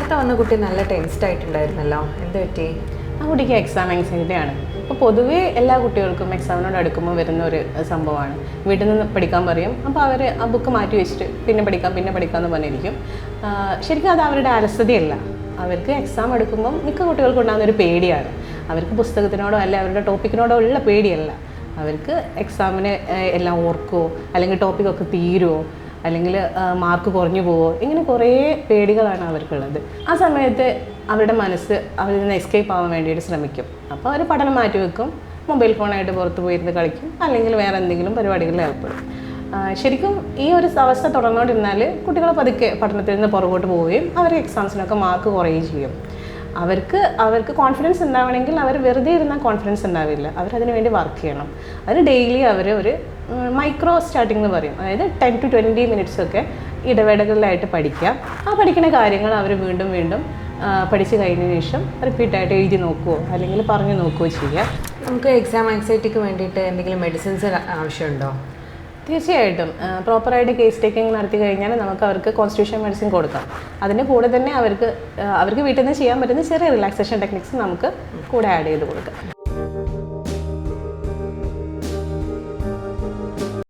നേരത്തെ വന്ന കുട്ടി നല്ല ടെൻസ്ഡ് ആയിട്ടുണ്ടായിരുന്നല്ലോ, എന്ത് പറ്റി? ആ കുട്ടിക്ക് എക്സാം ആങ്സൈറ്റിയാണ്. അപ്പോൾ പൊതുവേ എല്ലാ കുട്ടികൾക്കും എക്സാമിനോട് അടുക്കുമ്പോൾ വരുന്ന ഒരു സംഭവമാണ്. വീട്ടിൽ നിന്ന് പഠിക്കാൻ പറയും, അപ്പോൾ അവർ ആ ബുക്ക് മാറ്റി വെച്ചിട്ട് പിന്നെ പഠിക്കാമെന്ന് പറഞ്ഞിരിക്കും. ശരിക്കും അത് അവരുടെ അലസതയല്ല. അവർക്ക് എക്സാം എടുക്കുമ്പം മിക്ക കുട്ടികൾക്കും ഉണ്ടാകുന്ന ഒരു പേടിയാണ്. അവർക്ക് പുസ്തകത്തിനോടോ അല്ല അവരുടെ ടോപ്പിക്കിനോടോ ഉള്ള പേടിയല്ല. അവർക്ക് എക്സാമിന് എല്ലാം ഓർക്കുമോ, അല്ലെങ്കിൽ ടോപ്പിക്കൊക്കെ തീരുമോ, അല്ലെങ്കിൽ മാർക്ക് കുറഞ്ഞു പോവോ, ഇങ്ങനെ കുറേ പേടികളാണ് അവർക്കുള്ളത്. ആ സമയത്ത് അവരുടെ മനസ്സ് അവരിൽ നിന്ന് എസ്കേപ്പ് ആവാൻ വേണ്ടിയിട്ട് ശ്രമിക്കും. അപ്പോൾ അവർ പഠനം മാറ്റി വെക്കും, മൊബൈൽ ഫോണായിട്ട് പുറത്ത് പോയിരുന്ന് കളിക്കും, അല്ലെങ്കിൽ വേറെ എന്തെങ്കിലും പരിപാടികളിൽ ഏർപ്പെടും. ശരിക്കും ഈ ഒരു അവസ്ഥ തുടർന്നുകൊണ്ടിരുന്നാൽ കുട്ടികൾ പതുക്കെ പഠനത്തിൽ നിന്ന് പുറകോട്ട് പോവുകയും അവർക്ക് എക്സാംസിനൊക്കെ മാർക്ക് കുറയുകയും ചെയ്യും. അവർക്ക് കോൺഫിഡൻസ് ഉണ്ടാവണമെങ്കിൽ അവർ വെറുതെ ഇരുന്നാൽ കോൺഫിഡൻസ് ഉണ്ടാവില്ല. അവരതിനു വേണ്ടി വർക്ക് ചെയ്യണം. അതിന് ഡെയിലി അവർ ഒരു മൈക്രോ സ്റ്റാർട്ടിംഗ് എന്ന് പറയും, അതായത് 10 to 20 minutes ഒക്കെ ഇടവേളകളിലായിട്ട് പഠിക്കുക. ആ പഠിക്കുന്ന കാര്യങ്ങൾ അവർ വീണ്ടും പഠിച്ചു കഴിഞ്ഞതിന് ശേഷം റിപ്പീറ്റായിട്ട് എഴുതി നോക്കുകയോ അല്ലെങ്കിൽ പറഞ്ഞു നോക്കുകയോ ചെയ്യുക. നമുക്ക് എക്സാം ആങ്സൈറ്റിക്ക് വേണ്ടിയിട്ട് എന്തെങ്കിലും മെഡിസിൻസ് ആവശ്യമുണ്ടോ? തീർച്ചയായിട്ടും പ്രോപ്പറായിട്ട് കേസ് ടേക്കിംഗ് നടത്തി കഴിഞ്ഞാൽ നമുക്ക് അവർക്ക് കോൺസ്റ്റിറ്റ്യൂഷൻ മെഡിസിൻ കൊടുക്കാം. അതിൻ്റെ കൂടെ തന്നെ അവർക്ക് വീട്ടിൽ നിന്ന് ചെയ്യാൻ പറ്റുന്ന ചെറിയ റിലാക്സേഷൻ ടെക്നിക്സ് നമുക്ക് കൂടെ ആഡ് ചെയ്ത് കൊടുക്കാം.